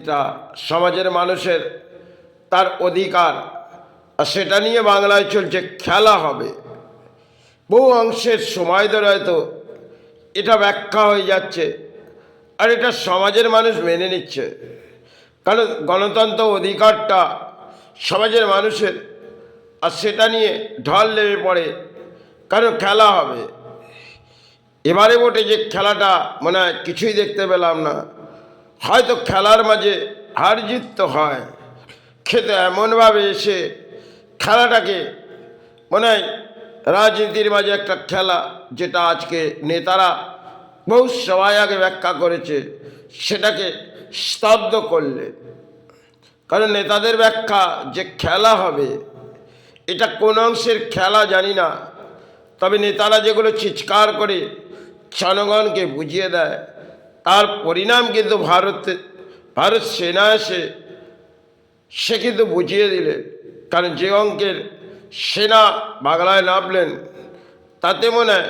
রাজনীতিটা সমাজের মানুষের তার অধিকার, আর সেটা নিয়ে বাংলায় চলছে খেলা হবে। বহু অংশের সময় ধরে হয়তো এটা ব্যাখ্যা হয়ে যাচ্ছে, আর এটা সমাজের মানুষ মেনে নিচ্ছে, কারণ গণতন্ত্র অধিকারটা সমাজের মানুষের, আর সেটা নিয়ে ঢল নেমে পড়ে, কারণ খেলা হবে। এবারে ভোটে যে খেলাটা মনে হয় কিছুই দেখতে পেলাম না, হয়তো খেলার মাঝে হার জিত তো হয়, খেতে এমনভাবে এসে খেলাটাকে মনে হয় রাজনীতির মাঝে একটা খেলা, যেটা আজকে নেতারা বহু সবাই আগে ব্যাখ্যা করেছে, সেটাকে স্তব্ধ করলে। কারণ নেতাদের ব্যাখ্যা যে খেলা হবে, এটা কোন অংশের খেলা জানি না, তবে নেতারা যেগুলো চিৎকার করে জনগণকে বুঝিয়ে দেয়, তার পরিণাম কিন্তু ভারত সেনা এসে সে কিন্তু বুঝিয়ে দিলেন। কারণ যে অঙ্কের সেনা বাংলায় নামলেন, তাতে মনে হয়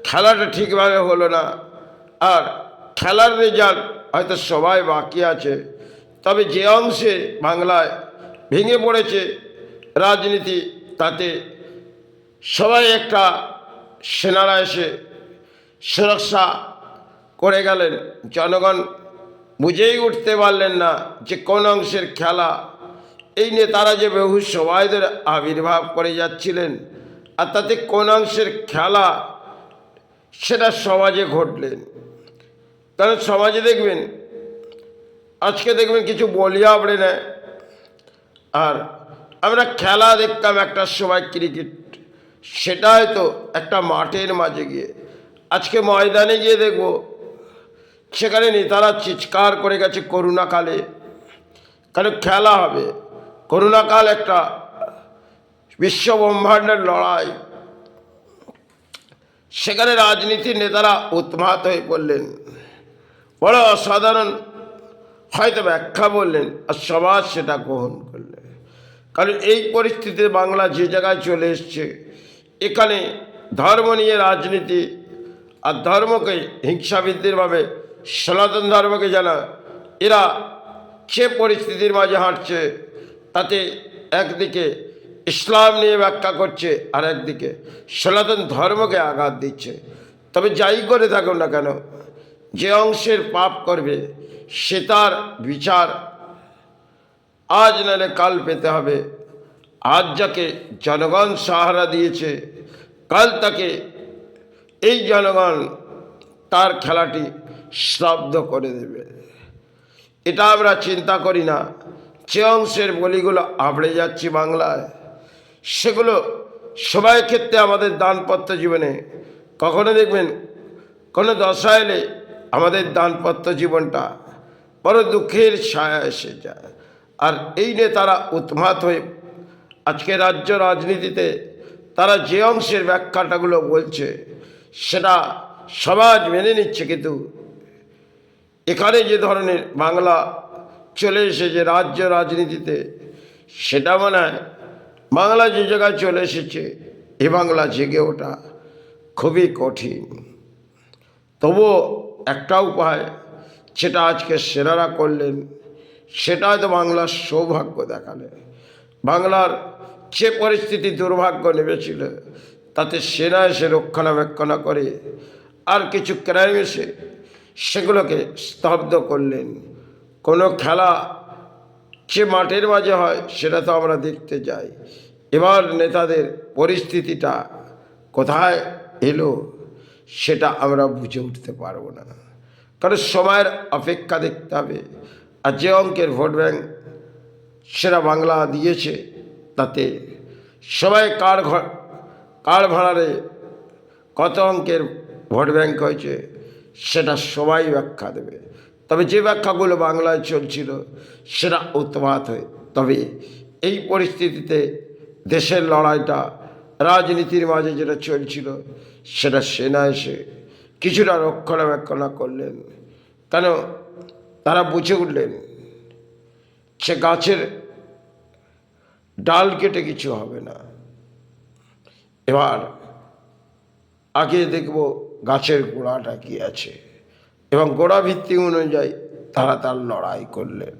খেলাটা ঠিকভাবে হলো না, আর খেলার রেজাল্ট হয়তো সবাই বাকি আছে। তবে যে অংশে বাংলায় ভেঙে পড়েছে রাজনীতি, তাতে সবাই একটা সেনারা এসে সুরক্ষা করে গেলেন। জনগণ বুঝেই উঠতে পারলেন না যে কোন অংশের খেলা। এই নেতারা যে বহু সবাইদের আবির্ভাব করে যাচ্ছিলেন, আর তাতে কোন অংশের খেলা সেটা সমাজে ঘটলেন। কারণ সমাজে দেখবেন, আজকে দেখবেন কিছু বলিয়া পড়ে নেয়। আর আমরা খেলা দেখতাম একটা সময় ক্রিকেট, সেটা হয়তো একটা মাঠের মাঝে গিয়ে, আজকে ময়দানে গিয়ে দেখব সেখানে নেতারা চিৎকার করে গেছে করোনাকালে, কারণ খেলা হবে। করোনাকাল একটা বিশ্বব্রহ্মাণ্ডের লড়াই, সেখানে রাজনীতির নেতারা উন্মাদ হয়ে পড়লেন, বড় অসাধারণ হয়তো ব্যাখ্যা বললেন, আর সমাজ সেটা গ্রহণ করলেন। কারণ এই পরিস্থিতিতে বাংলা যে জায়গায় চলে এসছে, এখানে ধর্ম নিয়ে রাজনীতি, আর ধর্মকে হিংসাবৃদ্ধিরভাবে সনাতন ধর্মকে জানা, এরা যে পরিস্থিতির মাঝে হাঁটছে, তাতে একদিকে ইসলাম নিয়ে ব্যাখ্যা করছে, আর একদিকে সনাতন ধর্মকে আঘাত দিচ্ছে। তবে যাই করে থাকুন না কেন, যে অংশের পাপ করবে সে তার বিচার আজ নাহলে কাল পেতে হবে। আজ যাকে জনগণ সাহারা দিয়েছে, কাল তাকে এই জনগণ তার খেলাটি স্তব্ধ করে দেবে। এটা আমরা চিন্তা করি না। যে অংশের বলিগুলো আবড়ে যাচ্ছি বাংলায়, সেগুলো সবাই ক্ষেত্রে আমাদের দানপত্র জীবনে কখনো দেখবেন কোনো দশা এলে আমাদের দানপত্র জীবনটা বড় দুঃখের ছায়া এসে যায়। আর এই নিয়ে তারা উন্মাদ হয়ে আজকে রাজ্য রাজনীতিতে তারা যে অংশের ব্যাখ্যাটাগুলো বলছে, সেটা সমাজ মেনে নিচ্ছে, কিন্তু এখানে যে ধরনের বাংলা চলে এসেছে রাজ্য রাজনীতিতে, সেটা মনে হয় বাংলা যে জায়গায় চলে এসেছে, এ বাংলা জেগে ওঠা খুবই কঠিন। তবুও একটা উপায়, সেটা আজকে সেনারা করলেন, সেটা হয়তো বাংলার সৌভাগ্য দেখালে। বাংলার যে পরিস্থিতি দুর্ভাগ্য নেমেছিল, তাতে সেনা এসে রক্ষণাবেক্ষণ করে, আর কিছু ক্রাইম এসে সেগুলোকে স্তব্ধ করলেন। কোনো খেলা যে মাঠের মাঝে হয়, সেটা তো আমরা দেখতে যাই। এবার নেতাদের পরিস্থিতিটা কোথায় এলো, সেটা আমরা বুঝে উঠতে পারবো না, কারণ সময়ের অপেক্ষা দেখতে হবে। আর যে অঙ্কের ভোট ব্যাংক সেটা বাংলা দিয়েছে, তাতে সবাই কার ভাড়ারে কত অঙ্কের ভোট ব্যাংক হয়েছে, সেটা সবাই ব্যাখ্যা দেবে। তবে যে ব্যাখ্যাগুলো বাংলায় চলছিল, সেটা উন্মাদ হয়ে, তবে এই পরিস্থিতিতে দেশের লড়াইটা রাজনীতির মাঝে যেটা চলছিল, সেটা সেনা এসে কিছুটা রক্ষণাবেক্ষণ করলেন। কেন? তারা বুঝে উঠলেন সে গাছের ডাল কেটে কিছু হবে না। এবার আগে দেখব গাছের গোড়াটা কি আছে, এবং গোড়া ভিত্তিক অনুযায়ী তারা তার লড়াই করলেন।